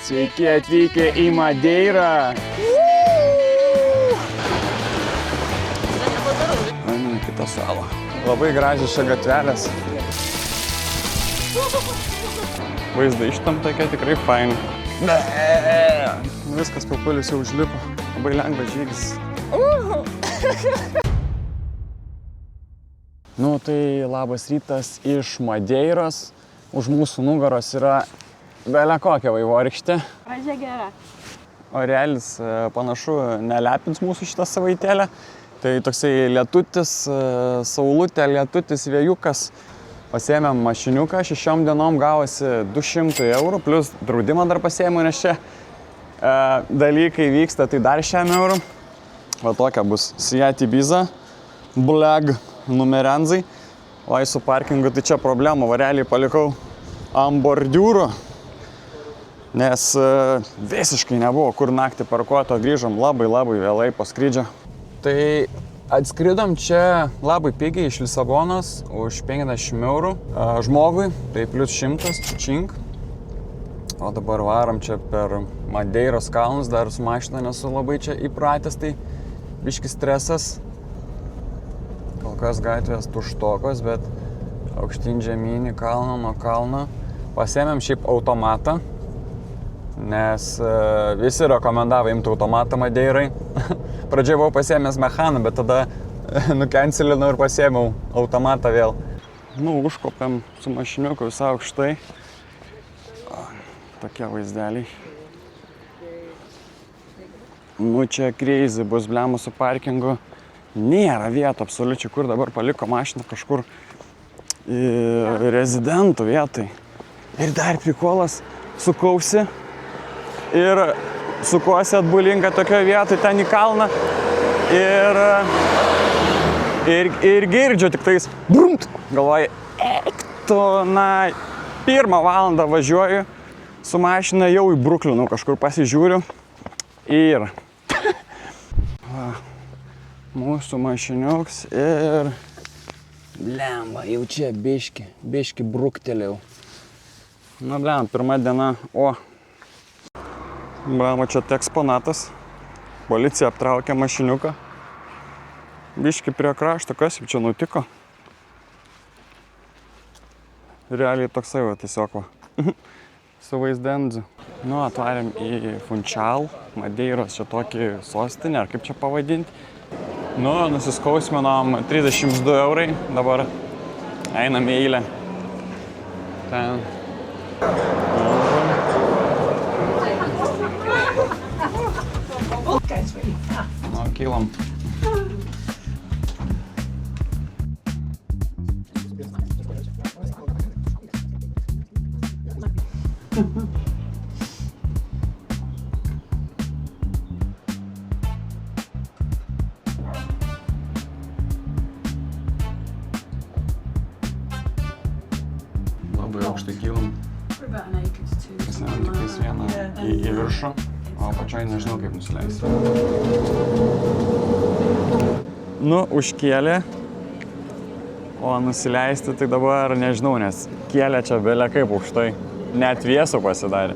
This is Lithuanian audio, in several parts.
Sveiki atvykę į Madeirą. Einame kitą salą. Labai gražios čia gatvelės. Vaizdą ištam tokia tikrai faina. Viskas, Papulis jau užlipo. Labai lengvas žygis. Nu tai labas rytas iš Madeiros. Už mūsų nugaros yra belė kokia vaivorykštė. Pradžia gera. Orelis panašu nelepins mūsų šitą savaitėlę. Tai toksai lietutis, saulutė, lietutis, vėjukas. Pasėmėm mašiniuką, 6 dienom gavosi 200 eurų, plus draudimą dar pasėmėm, nes čia dalykai vyksta, tai dar 100 eurų. Va tokia bus Seat Ibiza, Black numerenzai. O su parkingu tai čia problema, vareliai palikau ant bordiūrų, nes visiškai nebuvo kur naktį parkuoto, grįžom labai vėlai po skrydžio. Tai atskridom čia labai pigiai iš Lisabonos už 50 eurų žmogui, tai plus 100 čink. O dabar varom čia per Madeiros kalnus, dar su mašina nesu labai čia įpratęs, tai biški stresas. Kol kas gatvės tuštokos, bet aukštyn žemyn į kalną, nuo kalno. Pasėmėm šiaip automatą, nes visi rekomendavo imti automatą Madeirai. Pradžioje buvau pasėmęs mechaną, bet tada nukencelinau ir pasėmiau automatą vėl. Nu, užkopėm su mašiniuku visą aukštai. Tokie vaizdeliai. Nu, čia crazy bus blema su parkingu. Nėra vietų absoliučiai, kur dabar paliko mašiną kažkur rezidentų vietai. Ir dar prikolas, sukausi ir sukuosi atbulinga tokioje vietoje ten į kalną ir girdžiu tik tais brumt. Galvoju, na, 1 valandą važiuoju su mašina, jau į Bruklinų kažkur pasižiūriu ir mūsų mašiniuks ir blemba, jau čia biški bruktelėjau. Na blemba, 1 diena, blemba, čia eksponatas. Policija aptraukė mašiniuką. Biški prie krašto, kas jau čia nutiko? Realiai toksai va, tiesiog va. Su vaizdendzu. Nu, atvarėm į Funchal, Madeiros čia tokį sostinę, ar kaip čia pavadinti. Nu, nusiskausminom 32 eurai, dabar einam į eilę. Ten. Nu, kylam. Labai aukštai kylam. Pasiėmėm tiktais vieną į viršų, o pačioj nežinau kaip nusileisti. Nu, užkėlė, o nusileisti tai dabar nežinau, nes kėlė čia belia kaip aukštai. Net vėsų pasidarė.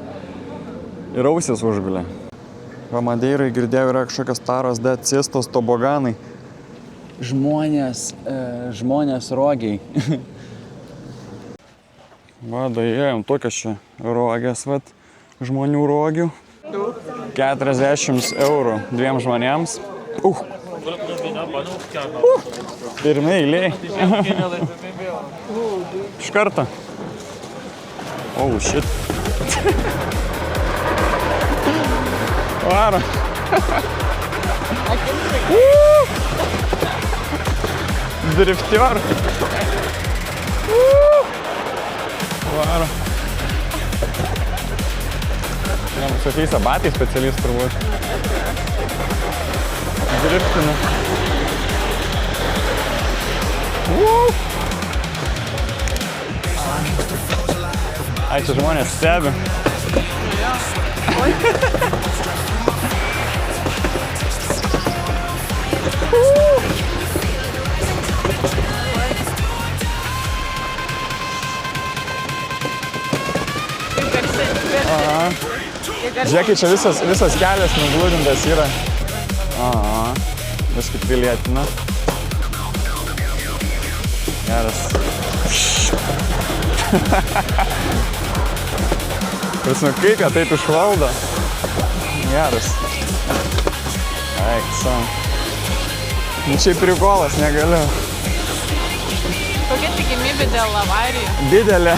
Ir ausis užgulė. Va, Madeirai girdėjau, yra kažkokios taros decistos toboganai. Žmonės rogiai. Va, daėjom tokias čia rogės, vat, žmonių rogių. 40 eurų 2 žmonėms. Pirmi eiliai. Iš karto. Oh, shit. Varo. Driftior. Varo. Jiems ateisa batai specialistų turbūt. Driftinu. Ai, čia žmonės stebi. Žiūrėkit, čia visas kelias nuglūdintas yra. Aha, viskai pilietina. Geras. Prasme, kaip jie taip išvaldo. Geras. Eik, sam. Nu, čia prikolas, negaliu. Kokia tikimybė dėl avarijų? Didelė.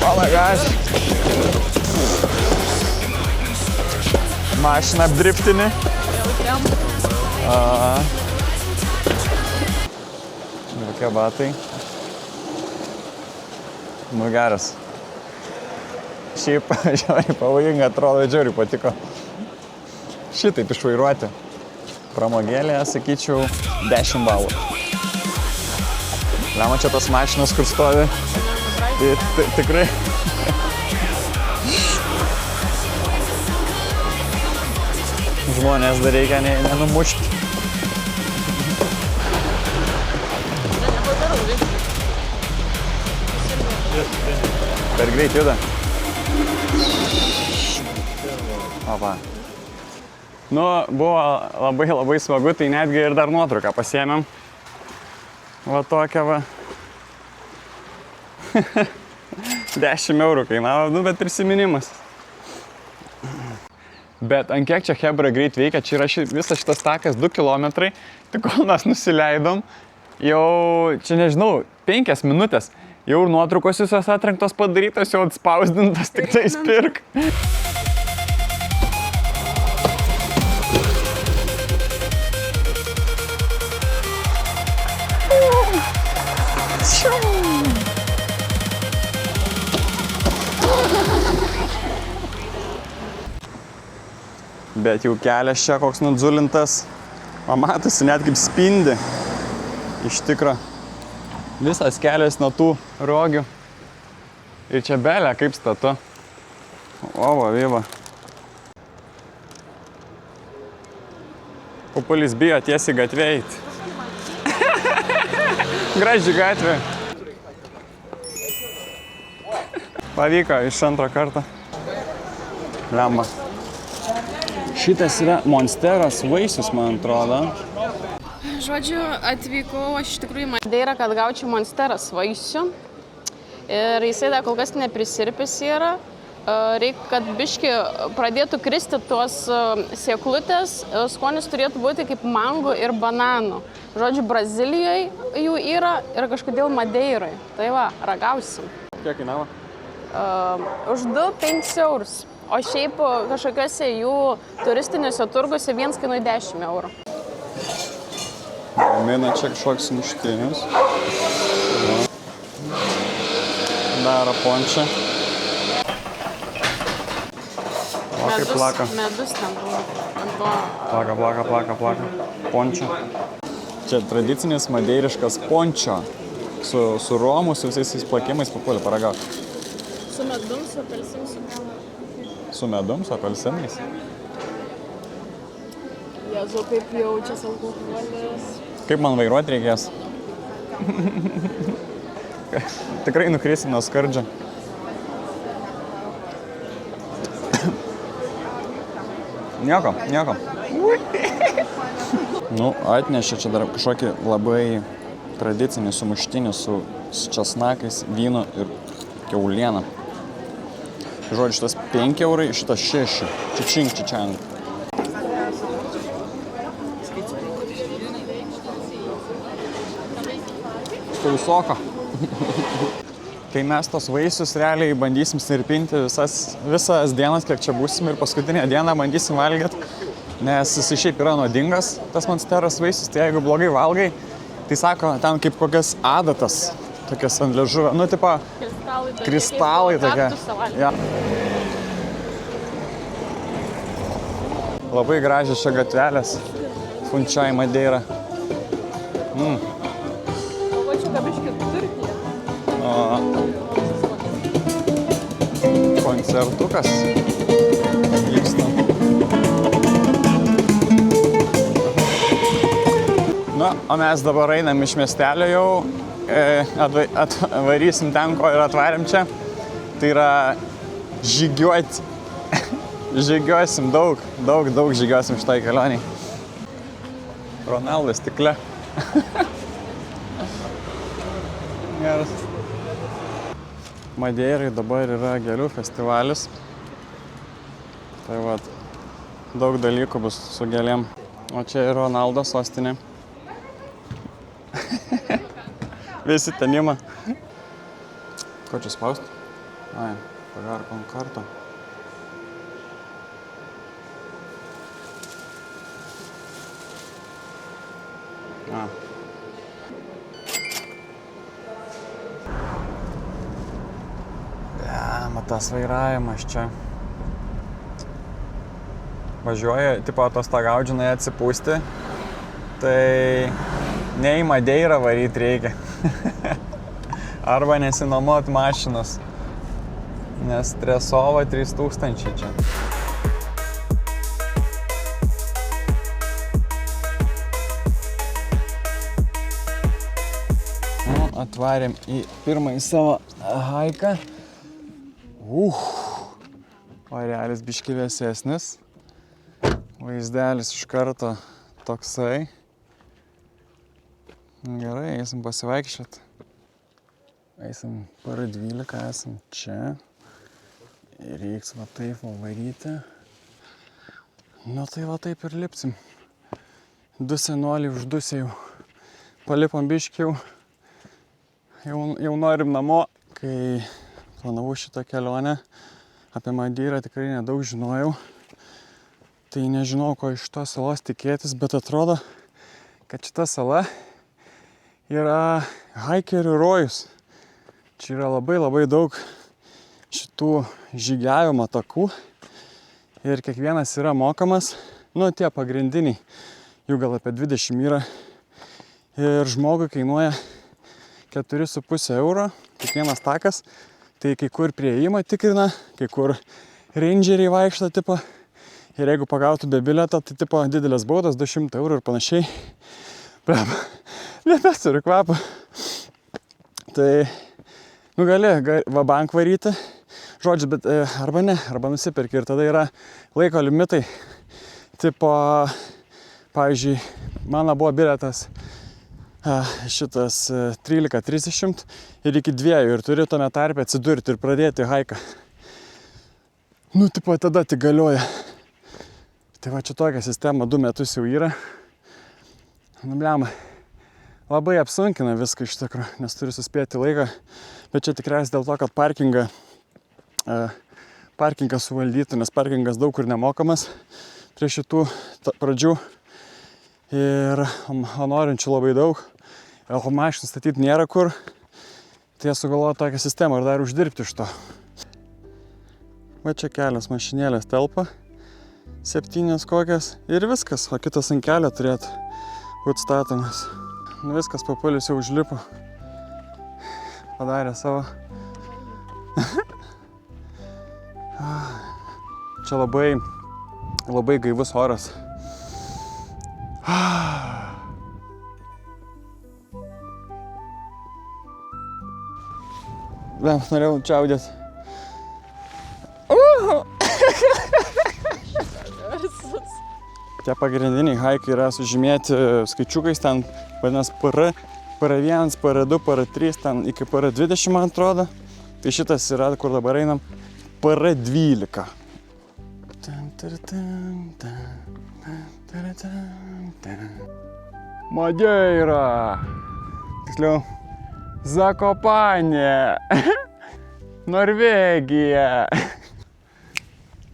Oh my gosh. Mašina apdriftini. Kokie batai. Nu geras. Šiaip žiauriai pavojinga, atrodo, žiauriai patiko. Šitaip išvairuoti. Pramogėlė, sakyčiau, 10 balų. Lema čia tas mašinas, kur stovi. Tikrai. Žmonės dar reikia nenumušti. Per greit juda. Opa. Nu, buvo labai smagu, tai netgi ir dar nuotrauką pasiėmėm. Va tokią va. 10 eurų kainavo, nu, bet prisiminimas. Bet ant kiek čia chebra greit veikia, čia yra visas šitas takas 2 kilometrai, tik kol mes nusileidom, jau, čia nežinau, 5 minutės, jau ir nuotraukos visos atrenktos padarytos, jau atspausdintos, tik tai spirk. Bet jau kelias čia koks nudzulintas, o matosi net kaip spindi. Iš tikro, visas kelias nuo tų rogių. Ir čia belė kaip statu. O, va, vyva. Pupulis bijo tiesiai gatvė eit. Graži gatvė. Pavyko iš antro karto. Lemba. Šitas yra monsteras vaisius, man atrodo. Žodžiu, atvykau aš iš tikrųjų į Madeirą, kad gaučiau monsteras vaisių. Ir jisai dar kol kas neprisirpęs yra. Reikia, kad biški pradėtų kristi tuos sėklutės. Skonis turėtų būti kaip mango ir bananų. Žodžiu, Brazilijoje jų yra ir kažkodėl Madeirai. Tai va, ragausim. Kiek kainavo? Už 2-5 eurus. O šiaip kažkokiuose jų turistiniuose turguose viens kainuoja 10 eurų. Mina čia kažkoks muštinis. Daro pončią. O kaip plaka. Medus ten buvo. Plaka. Pončio. Čia tradicinis madeiriškas pončio. Su romu, su visais plakimais papuolė paragaut. Su medum, su apelsinais. Su medum, su apelsinais. Jezu, kaip jaučias alkoholis. Kaip man vairuoti reikės? Tikrai nukrisim nuo skardžio. Nieko. Nu, atnešė čia dar kažkokį labai tradicinį sumuštinį su česnakais, vynu ir kiauliena. Žodžiu, šitas 5 eurai, šitas 6. Čičink. Tausoko. Tai mes tos vaisius realiai bandysim sirpinti visas dienas, kiek čia būsim, ir paskutinę dieną bandysim valgyti, nes jis šiaip yra nuodingas, tas monsteras vaisius, tai jeigu blogai valgai, tai sako, ten kaip kokias adatas, tokias ant liežuvio, nu, tipo, kristalai tokie. Ja. Labai gražios čia gatvelės, Funchal Madeira. O čia gabiškį Turkija. Koncertukas vyksta. o mes dabar einam iš miestelio jau, atvarysim ten, ko ir atvarėm čia. Tai yra žygiuoti. Žygiuosim daug žygiuosim šitai kelioniai. Ronaldas stikle. Geras. Madeirai dabar yra gėlių festivalis. Tai vat, daug dalykų bus su gėlėm. O čia ir Ronaldo sostinė. Visi ten ima. Ko čia spaust? Ai, pagarkom kartą. Tas vairavimas čia. Važiuoja, tipo atostagaudžinai atsipūsti, tai ne į Madeirą varyti reikia. Arba nesinuomot mašinos, nes Tresova 3000 čia. Atvarėm į pirmąjį savo haiką. Varelis biški vėsesnis. Vaizdelis iš karto toksai. Gerai, eisim pasivaikščiot. Eisim para 12, esam čia. Ir reiks va taip varyti. Nu tai va taip ir lipsim. Du senoliai uždusė jau. Palipom biški jau norim namo. Kai planavau šitą kelionę, apie Madeirą tikrai nedaug žinojau. Tai nežinau, ko iš tos salos tikėtis, bet atrodo, kad šita sala yra haikerių rojus. Čia yra labai daug šitų žygiavimo takų ir kiekvienas yra mokamas. Nu, tie pagrindiniai, jų gal apie 20 yra. Ir žmogui kainuoja 4,5 euro kiekvienas takas. Tai kai kur prieėjimą tikrina, kai kur rangeriai vaikšto tipo. Ir jeigu pagautų be bileto, tai tipo didelės baudos, 200 eurų ir panašiai. Nebes turiu kvapą. Tai, nu gali va bank varyti. Žodžiu, bet arba ne, arba nusipirki. Ir tada yra laiko limitai. Tipo, pavyzdžiui, mano buvo biletas šitas 13:30 ir iki 2 ir turi tame tarpe atsidurti ir pradėti haiką. Nu, tipo, tada tik galioja. Tai va čia tokia sistema 2 metus jau yra. Nu, bliama, labai apsunkina viską iš tikrųjų, nes turi suspėti laiką. Bet čia tikriausiai dėl to, kad parkingą suvaldytų, nes parkingas daug kur nemokamas prie šitų pradžių. Ir norinčių labai daug. O mašinų statyti nėra kur. Tai jie sugalvojo tokią sistemą ir dar uždirbti iš to. Va čia kelios mašinėlės telpa. 7 kokias. Ir viskas. O kitas ant kelio turėtų būti statomas. Nu viskas, Papulis jau užlipo. Padarė savo. Čia labai gaivus oras. Norėjau čiaudėt. Tie pagrindiniai haikai yra sužymėti skaičiukais, ten vadinasi PR1, PR2, PR3, ten iki PR20 man atrodo. Tai šitas yra, kur dabar einam, PR12. Madeira. Tiksliau, Zakopanė. Norvegija.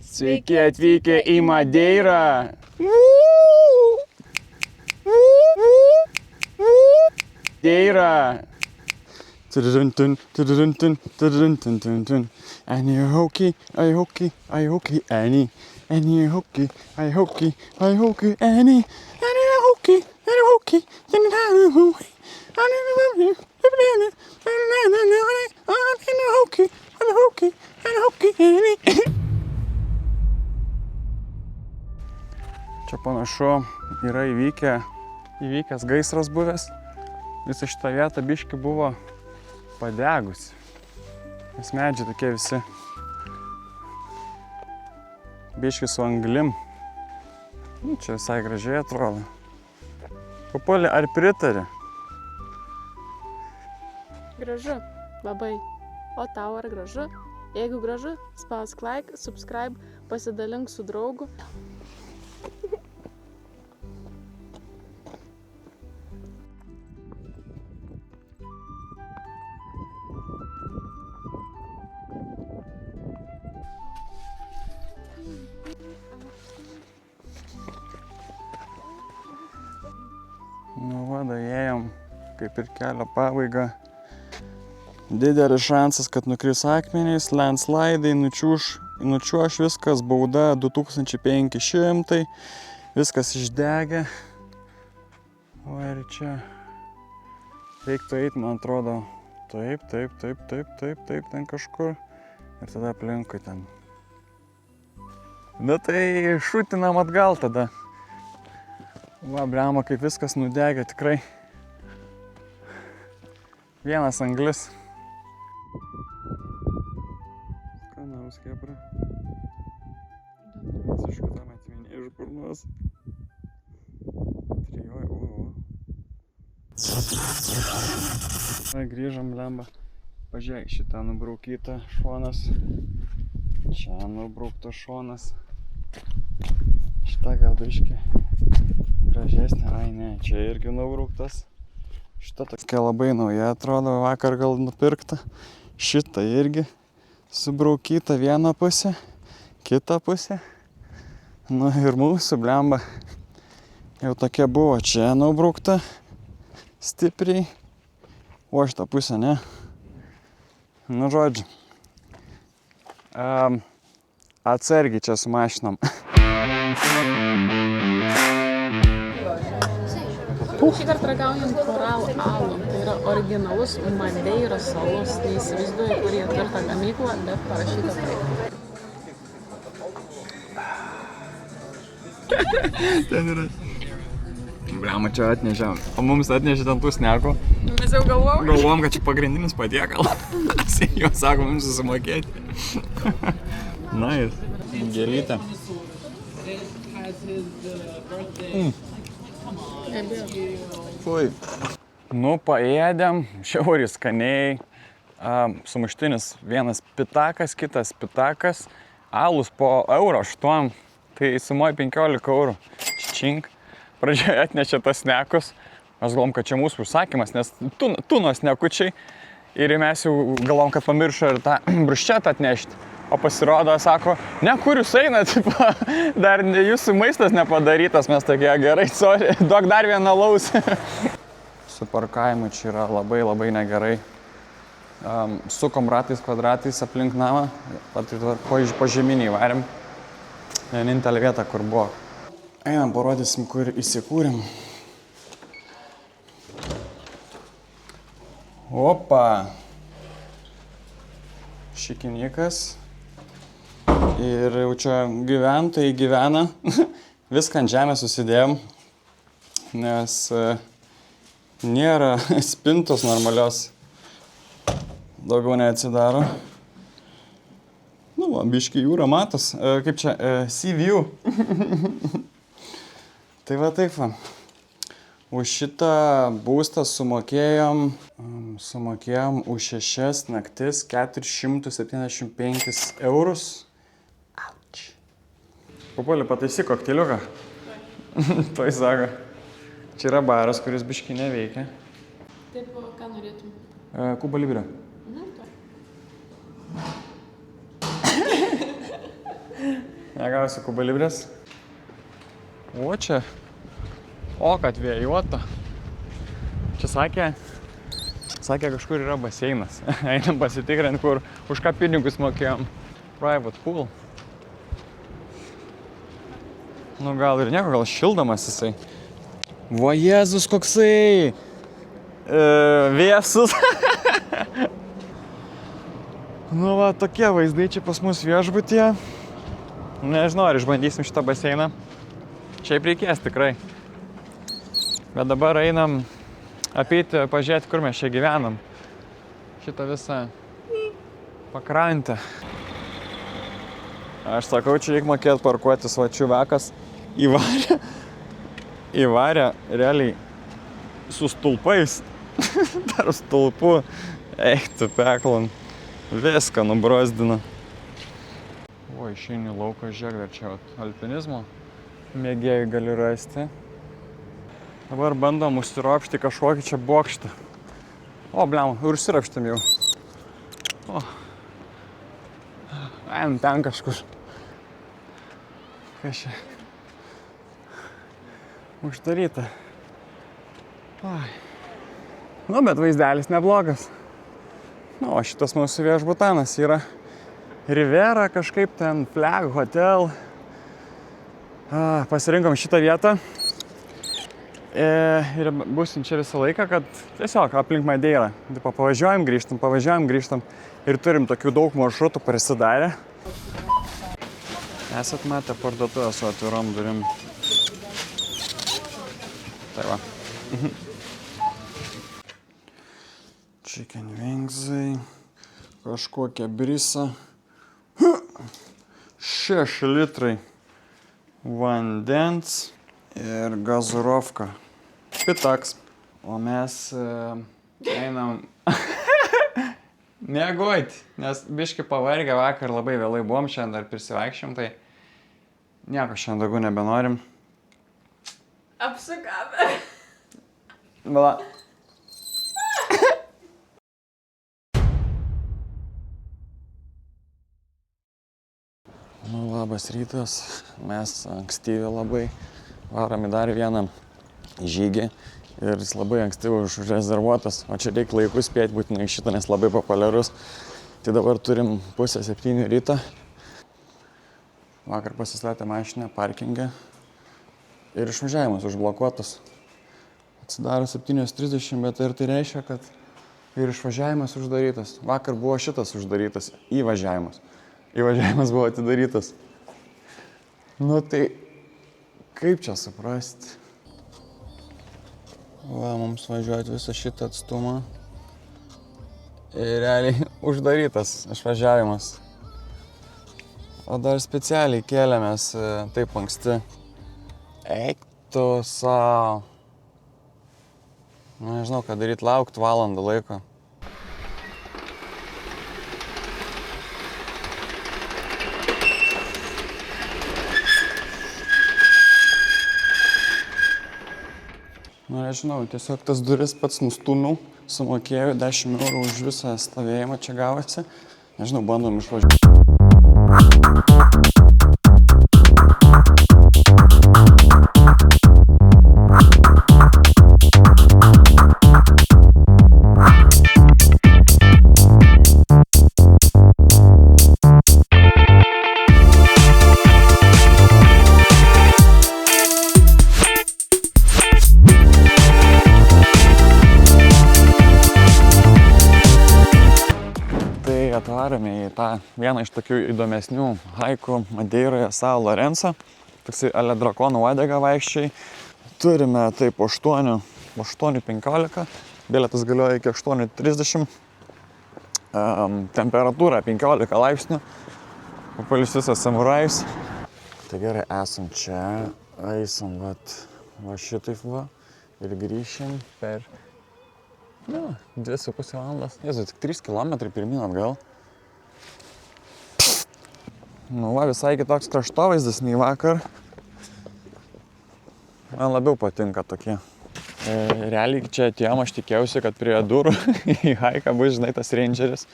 Sveiki atvykę į Madeirą. Madeira. Annie hockey, I hockey, Annie. Annie hockey, I hockey, Annie. Annie hockey, Čia panašu yra įvykę įvykęs gaisras buvęs. Visa šita vieta biški buvo padegusi. Nes medžiai tokie visi biški su anglim. Čia visai gražiai atrodo. Papulė, ar pritari? Gražu, labai. O tau ar gražu? Jeigu gražu, spausk like, subscribe, pasidalink su draugu. Nu va, ėjom kaip ir kelio pabaigą. Didelis šansas, kad nukris akmenys, landslaidai, nučiuoš viskas, bauda 2500, viskas išdegė. O ir čia reiktų eiti, man atrodo, taip, ten kažkur. Ir tada aplinkui ten. Na tai šutinam atgal tada. Va, bliama, kaip viskas nudegė, tikrai. Vienas anglis. Skanaus kebra. Visiškai tam atminė iš burnos. Trijuoju, Na, grįžom, blemba. Pažiūrėk, šitą nubraukytą šonas. Čia nubrauktas šonas. Šitą gal biškį gražesnė. Ai ne, čia irgi nubrauktas. Šitą tokia labai nauja atrodo, vakar gal nupirkta. Šitą irgi subraukyta viena pusė, kita pusė. Nu ir mūsų blemba jau tokia buvo, čia nubraukta stipriai, o šitą pusę ne. Nu žodžiu, atsargiai čia su mašinom. Šį kartą ragaujam Coral alų. Tai yra originalus Madeiros salos. Neįsivaizduoju, kur jie turi tą gamyklą, bet parašyta taip. Ten yra. Bliama, čia atnešėm. O mums atnešė ten tų snekų. Mes jau galvom. Galvom, kad čia pagrindinis patiekalas. Jau sako, mums susimokėti. Nice. Gėlytė. Fui. Nu, paėdėm, šiaurį skaniai. Sumuštinis vienas pitakas, kitas pitakas. Alus po €8, tai sumoj 15 eurų. Čink. Pradžioje atnešė tas snekus. Mes galvom, kad čia mūsų užsakymas, nes tuno snekučiai. Ir mes jau galvom, kad pamiršo ir tą bruščetą atnešti. O pasirodo, sako, ne, kur jūs einat, dar jūsų maistas nepadarytas, mes tokie, gerai, sorry, duok dar vieną lausį. Su parkavimu čia yra labai negerai. Sukom ratais, kvadratais aplink namą, po žemynį varėm. Vienintelė vieta, kur buvo. Einam, parodysim, kur įsikūrėm. Opa! Šikinikas. Ir jau čia gyventojai gyvena. Viską ant žemės susidėjom, nes nėra spintos normalios. Daugiau neatsidaro. Nu, biški jūra matos. Kaip čia? Sea view. Tai va taip va. Už šitą būstą sumokėjom už 6 naktis 475 eurus. Auč. Papulė, pataisyk kokteliuką. Tuoj sako. Čia yra baras, kuris biški neveikia. Taip, ką norėtum? Kuba Libre. Negausiu Kuba Librės. O čia. O, kad vėjuota. Čia sakė, kažkur yra baseinas. Einam pasitikrinti, kur už ką pinigus mokėjom. Private pool. Nu gal ir nieko, gal šildamas jisai. Va Jėzus koksai! Vėsus. Nu va, tokie vaizdai čia pas mus viešbutyje. Nežinau, ar išbandysim šitą baseiną. Šiaip reikės tikrai. Bet dabar einam apeiti, pažiūrėti, kur mes čia gyvenam. Šitą visą pakrantę. Aš sakau, čia reikia mokėti parkuotis, va čiuvekas įvarė realiai su stulpais, tarp stulpų, eiktų peklon, viską nubrozdina. O, išeini lauko, žiūrėk, dar čia alpinizmo mėgėjai gali rasti. Dabar bandom užsiropšti kažkokį čia bokštą. O, blem, ir užsiropštėm jau. O. Einam ten kažkur. Kas čia? Uždaryta. Ai. Nu, bet vaizdelis neblogas. Nu, o šitas mūsų viešbutanas yra Rivera, kažkaip ten Flag Hotel. Pasirinkom šitą vietą. Ir būsim čia visą laiką, kad tiesiog aplink Madeirą. Pavažiuojam, grįžtam. Ir turim tokių daug maršrutų prisidarę. Esat matę parduotuvę su atvirom durim. Tai va. Chicken wingsai. Kažkokia brisa. 6 litrai vandens ir gazurovka. Pitaks. O mes einam mėgoti, nes biški pavargę vakar labai vėlai buvom, šiandien dar prisivaikščiom, tai nieko šiandien daugiau nebenorim. Apsukame. Bala. Nu, labas rytas, mes ankstyvi labai varom į dar vieną žygį ir jis labai ankstyvi užrezervuotas, o čia reikia laiku spėti būtinai šitą, nes labai populiarus. Tai dabar turim 6:30 ryto. Vakar pasistatė mašiną parkinge ir išvažiavimas užblokuotas. Atsidaro 7:30, bet ir tai reiškia, kad ir išvažiavimas uždarytas. Vakar buvo šitas uždarytas, įvažiavimas. Įvažiavimas buvo atidarytas. Nu tai, kaip čia suprasti? Va, mums važiuoti visą šitą atstumą. Ir realiai uždarytas išvažiavimas. O dar specialiai kėlėmės taip anksti. Eik tu sau. Nu, nežinau, ką daryti, laukti valandą laiko. Nu, nežinau, tiesiog tas duris pats nustumiau, sumokėjau 10 eurų už visą stovėjimą čia gavosi. Nežinau, bandom išvažiuoti. Atvarėme į tą vieną iš tokių įdomesnių haikų Madeiroje São Lourenço. Toksai ale drakonų uodega vaikščiai. Turime taip 8:15. Bilietas galioja iki 8:30. Temperatūra 15 laipsnių. Papalis visas samurajus. Tai gerai, esam čia. Eisim va šitaip va. Ir grįšim per 2,5 valandas. Jėzu, tik 3 km pirmyn atgal. Nu va, visai kitoks kraštovaizdis nei vakar. Man labiau patinka tokie. Realiai čia atėjom, aš tikėjausi, kad prie durų į haiką bus, žinai, tas rangeris.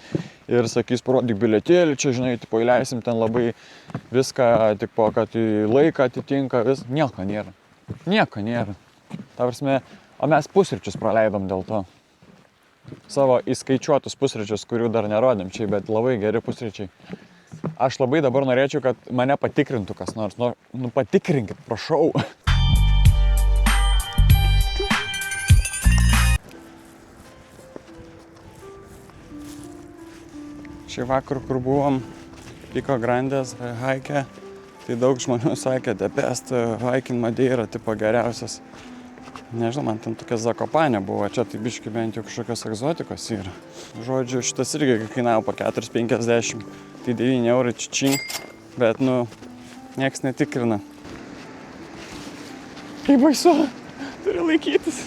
Ir sakys, parodyk bilietėlį, čia, žinai, tipo, įleisim ten labai viską, tipo, kad į laiką atitinka, nieko nėra. Nieko nėra. Ta prasme, o mes pusryčius praleidom dėl to. Savo įskaičiuotus pusryčius, kurių dar nerodėm čia, bet labai geri pusryčiai. Aš labai dabar norėčiau, kad mane patikrintų kas nors. Nu patikrinkit, prašau. Šį vakar, kur buvom Pico Grandes haike, tai daug žmonių sakė, the best hiking Madeira, tipo geriausias Nežinau, man ten tokia Zakopanė buvo, čia tai biški bent jau kažkokios egzotikos yra. Žodžiu, šitas irgi kainavo po 4,50, tai 9 eurų čičink, bet, nieks netikrina. Kaip baisu, turi laikytis.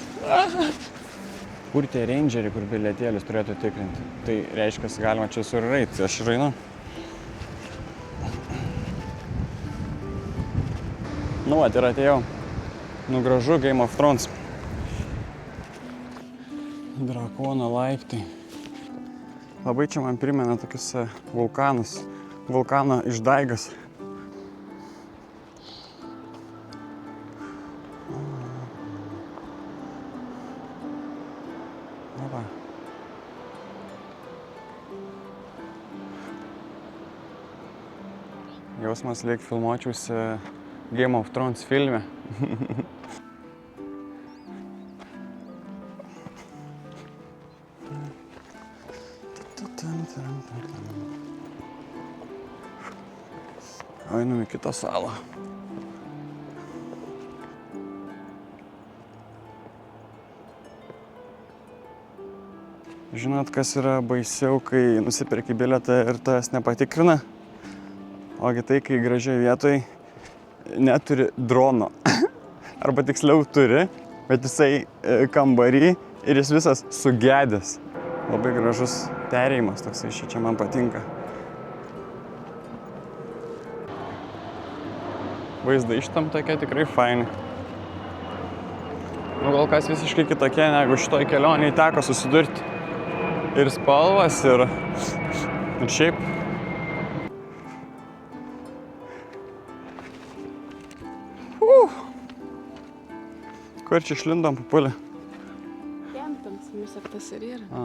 Kur tie rangeriai, kur bilietėlius turėtų tikrinti? Tai reiškia, galima čia sur raiti, aš ir einu. Vat ir atėjau. Gražu Game of Thrones. Drakono laiptai. Labai čia man primena tokius vulkanus. Vulkano išdaigas. Va. Jausmas lyg filmuočiausi Game of Thrones filme. Einam į kitą salą. Žinot, kas yra baisiau, kai nusiperki bilietą ir tas nepatikrina? Ogi tai, kai gražiai vietoj neturi drono. Arba tiksliau turi, bet jisai kambarį ir jis visas sugedęs. Labai gražus perėjimas toksai, čia man patinka. Vaizdai šitam tokie tikrai faini. Gal kas visiškai kitokie, negu šitoj kelionėje teko susidurti. Ir spalvas, ir šiaip. Kur čia išlindom Papulė? Kempins, visą tas ir yra.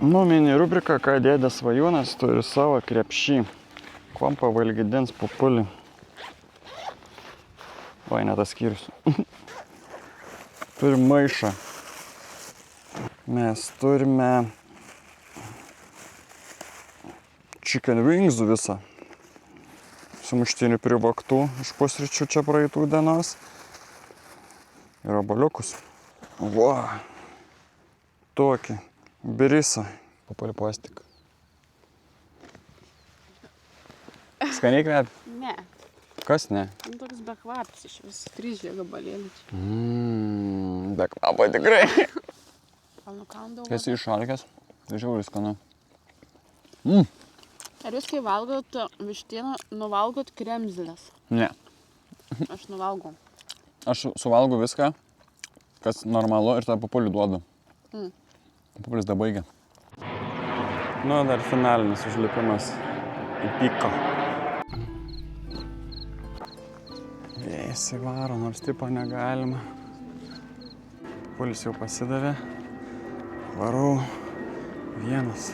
Mini rubrika, ką dėdė Svajūnas turi savo krepšį. Kuom pavalgydins Papulį. Oi, ne tas skyrius. Turim maišą. Mes turime chicken wingsų visą. Sumuštinių privaktų iš pusryčių čia praeitų dienos. Ir obuoliukus. Va. Tokį. Birisą. Papulį plastik. Skaniai kvepia? Ne. Kas ne? Toks bekvapis iš vis. 3 gabalėlių. Bekvapo tikrai. Nukandau. Esi išalkęs? Žiauriai skanu. Ar jūs kai valgot vištieną, nuvalgot kremzlės? Ne. Aš nuvalgau. Aš suvalgau viską, kas normalu ir tą Papulį duodu. Papulis da baigia. Dar finalinis užlipimas į piką. Vėjas įvaro, nors tipo negalima. Papulis jau pasidavė. Varau vienas.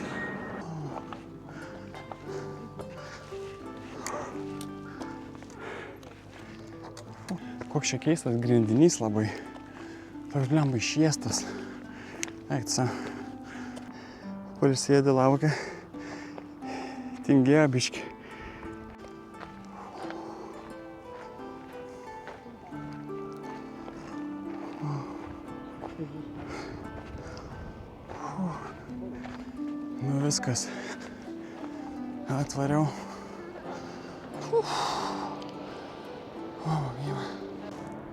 Koks čia keistas grindinys labai. Toks blemba išiestas. Eikca. Papulis sėdi, laukia. Tingėjo biški. Viskas. Atvariau.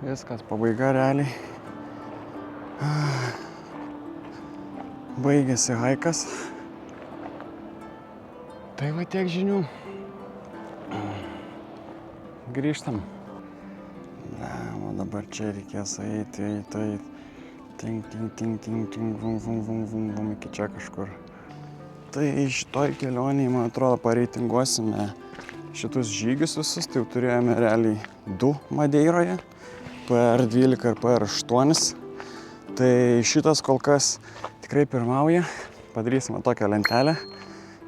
Viskas, pabaiga realiai. Baigėsi haikas. Tai va tiek žinių. Grįžtam. O dabar čia reikės eiti. Ting, vum, iki čia kažkur. Tai šitoj kelionėje, man atrodo, pareitinguosime šitus žygius visus. Tai jau turėjome realiai 2 Madeiroje. PR12 ir PR8. Tai šitas kol kas tikrai pirmauja. Padarysime tokią lentelę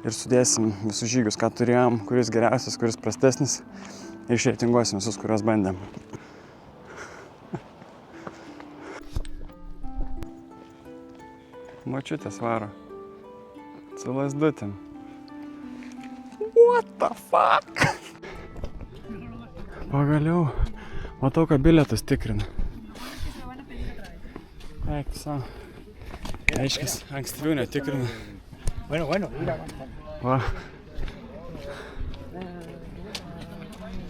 ir sudėsim visus žygius, ką turėjom, kuris geriausias, kuris prastesnis. Ir išreitinguosim visus, kuriuos bandėm. Močiutės varo. Su lasdutėm. What the fuck? Pagaliau. Matau, kad bilietus tikrina. Eik, savo. Aiškis, ankstyviau netikrina. Bueno, Va.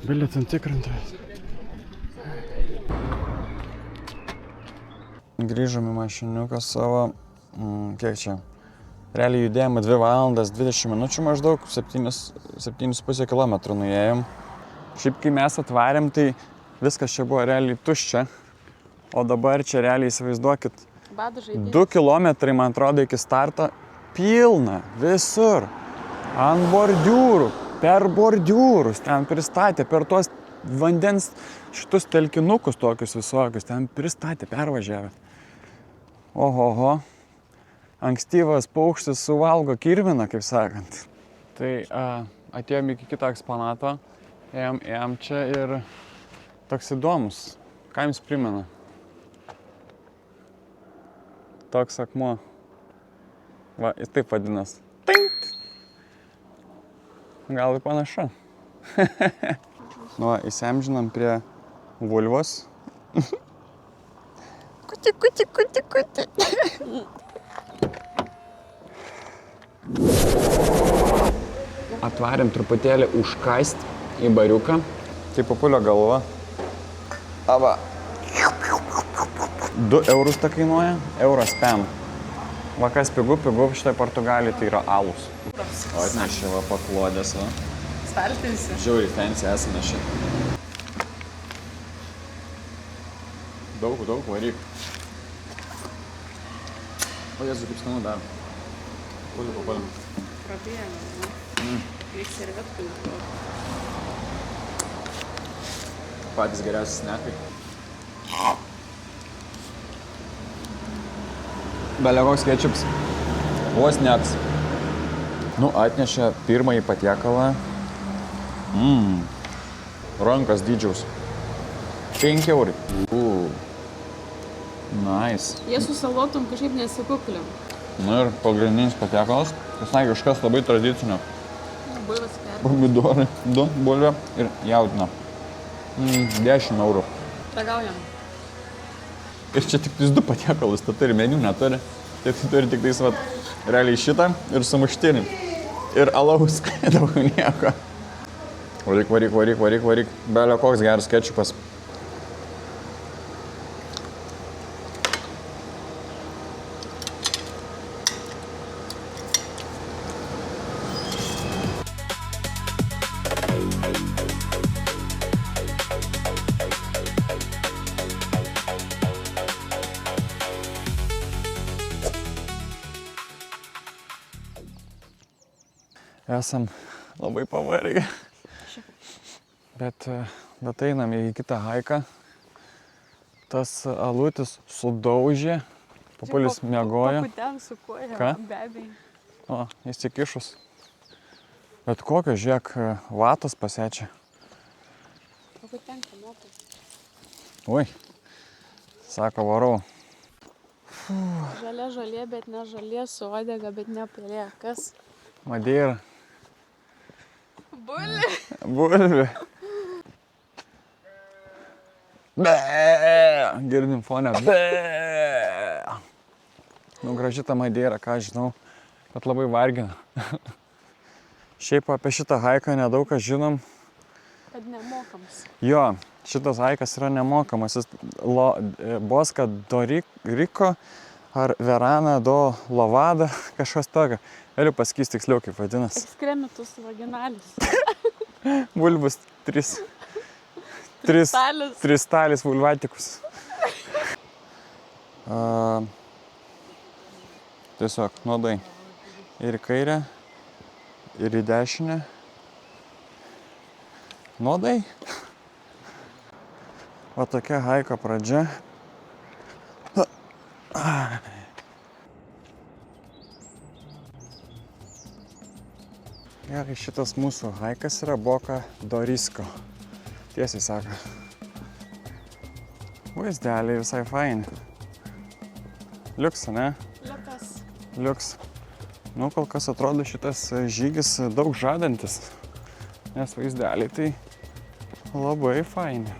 Bilietų tikrintojas. Grįžom į mašiniuką savo, kiek čia? Realiai judėjome 2 valandas 20 minučių maždaug, 7,5 km nuėjom. Šiaip kai mes atvarėm, tai viskas čia buvo realiai tuščia, o dabar čia realiai įsivaizduokit, 2 km, man atrodo, iki starto pilna, visur, ant bordiūrų, per bordiūrus, ten pristatė, per tuos vandens šitus telkinukus tokius visokius, ten pristatė, pervažiavę. Ohoho, ankstyvas paukštis suvalgo kirminą, kaip sakant. Tai atėjom iki kito eksponato, ėjom čia ir toks įdomus. Ką jums primena? Toks akmuo. Va, jis taip vadinas. Tink! Gal ir panašu. Nu, įsiamžinam prie vulvos. Kuti, kuti, kuti, kuti. Atvarėm truputėlį užkast į bariuką. Tai Papulio galva. Ava. 2 eurus ta kainuoja, euras pem. Va kas pigu, šitoj Portugalijai tai yra alus. O atnešė va paklodės, va. Staltinsį. Žiauriai fancy esame šit. Daug, varyk. O Jėzu, kaip skanu dar. Papulim. Prabėjame, ne? Reik servetkų. Patys geriausi snekai. Belekoks ketčiups. Vos neks. Nu, atnešė pirmąjį patiekalą. Rankas dydžiaus. 5 eurai. Nice. Jie su salotom kažkaip nesikukliam. Nu ir pagrindinis patiekalas. Kažkas labai tradicinio. Bulvės kerpės. Pomidorai, 2 bulvė ir jautiena. 10 eurų. Ragaujam. Ir čia tik 2 patiekalus, tai turi meniu neturi. Tai turi tik tais, realiai šitą ir sumuštinį. Ir alaus, daugiau nieko. Varyk. Belio koks geras ketčiupas. Esam labai pavargę, bet einam į kitą haiką. Tas alutis sudaužė, Papulis miegojo. Pakuten su koja, Ką? be abejo. O, įsikišus. Bet kokio, žiūrėk, vatos pasiečia. Pakuten kamotas. Ui, sako, varau. Žalė, bet ne žalė, su uodega, bet ne pelė. Kas? Madeira. Bulvė. Be! Girdim fonę. Be! Nu, graži ta Madeira, ką žinau, bet labai vargina. Šiaip apie šitą haiką nedaug ką žinom. Kad nemokamas. Jo, šitas haikas yra nemokamas. Jis Bosca do Rico ar Verana do Lavada, kažkas tokio. Galiu pasakys tiksliau, kaip vadinas. Ekskrementus vaginalis. Vulvus 3. Tristalis. Tristalis vulvatikus. Tiesiog nuodai. Ir į kairę, ir į dešinę. Nuodai. Va tokia haiko pradžia. Gerai, šitas mūsų haikas yra Boca do Risco. Tiesiai sako. Vaizdeliai visai faini. Liuks, ne? Liuks. Nu, kol kas atrodo šitas žygis daug žadantis. Nes vaizdeliai tai labai faini.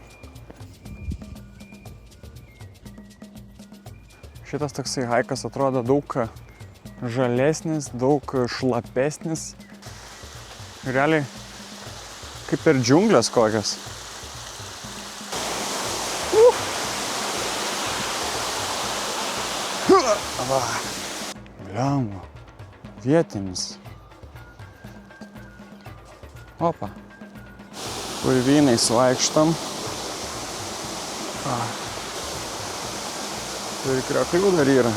Šitas toksai haikas atrodo daug žalesnis, daug šlapesnis. Realiai kaip per džiunglės kokias. Blemba, vietinis. Opa. Purvynai suvaikštam. Ir krioklių dar yra.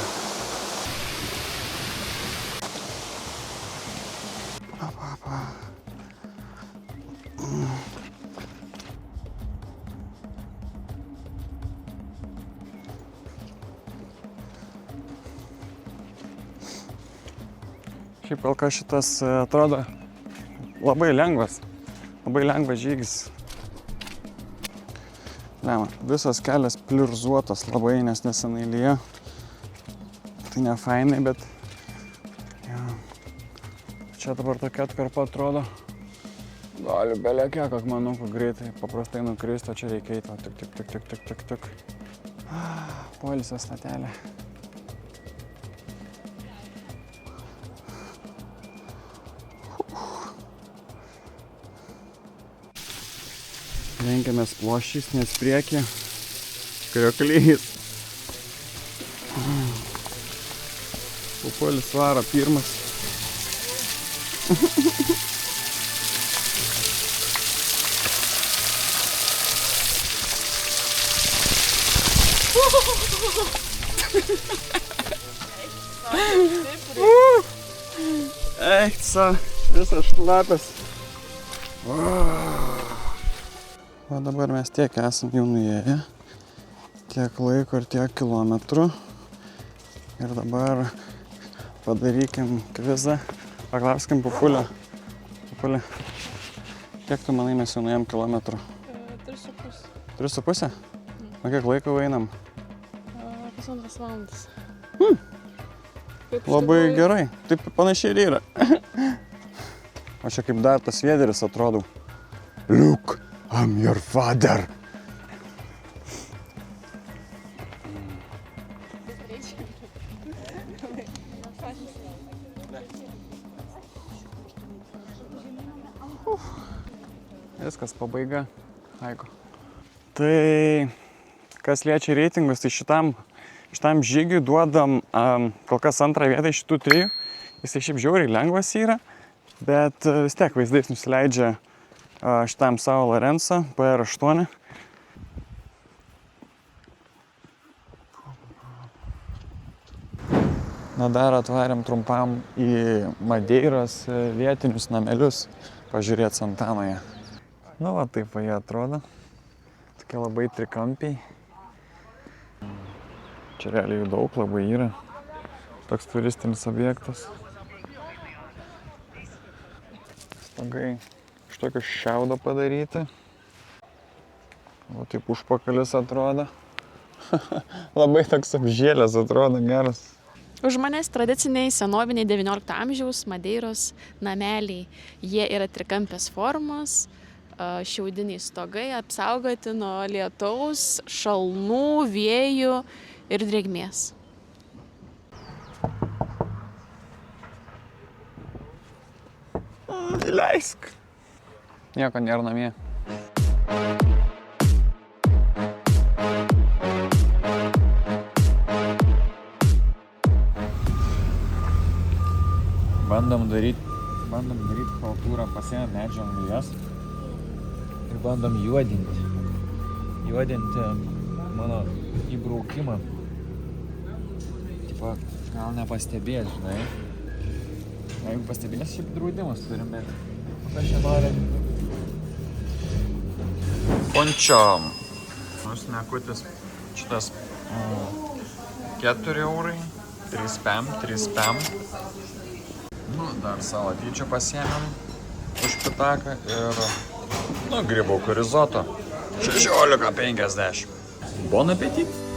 Šiaip kol kas šitas atrodo labai lengvas žygis. Visas kelias pliurzuotas labai, nes nesenai lyja. Tai ne fainai, bet ja. Čia dabar tokia atkarpa atrodo. Gali belė kiek akmenukų greitai, paprastai nukristo, čia reikia eiti. Tik. Poilsio statelė. Lenkiamės ploščiais, nes priekį krioklys. Pupulis varo pirmas. Eiksa, visas šlapias. O dabar mes tiek esam jau nuėję, tiek laiko ir tiek kilometrų. Ir dabar padarykim kvizą, paklauskim Pupulio. Pupulį, kiek tu manai mes jau nuėjom kilometrų? 3,5. 3,5? O kiek laiko einam? 1,5 valandas. Labai gerai, taip panašiai ir yra. O čia kaip dar tas Vėderis atrodau. Look, I'm your father. Viskas, pabaiga. Haiko. Tai, kas liečia reitingus, tai šitam žygiui duodam kol kas antrą vietą iš šitų 3. Jisai šiaip žiauriai lengvas yra, bet vis tiek vaizdais nusileidžia šitam São Lourenço PR8. Na, dar atvarėm trumpam į Madeiros vietinius namelius pažiūrėti Santanoje. Nu, va taip jie atrodo. Tokie labai trikampiai. Čia realiai jų daug labai yra. Toks turistinis objektas. Stogai iš tokio šiaudo padaryti. O taip užpakalis atrodo. Labai toks apžėlęs atrodo, geras. Už manęs tradiciniai senoviniai 19 amžiaus Madeiros nameliai. Jie yra trikampės formos, šiaudiniai stogai, apsaugoti nuo lietaus, šalnų, vėjų ir drėgmės. Leisk. Nieko nėra namie. Bandom daryti chaltūrą, pasiėmėm medžio anglijas ir bandom juodinti mano įbraukimą. Tipo, gal nepastebės, žinai. Jeigu pastebės, šiaip draudimus turim, bet kas čia nori. Pončiom. Smekutis šitas 4 eurai, 3 pem. Nu, dar salatyčių pasiėmėm už pitaką ir, grybų rizoto 16,50. Bon appetit!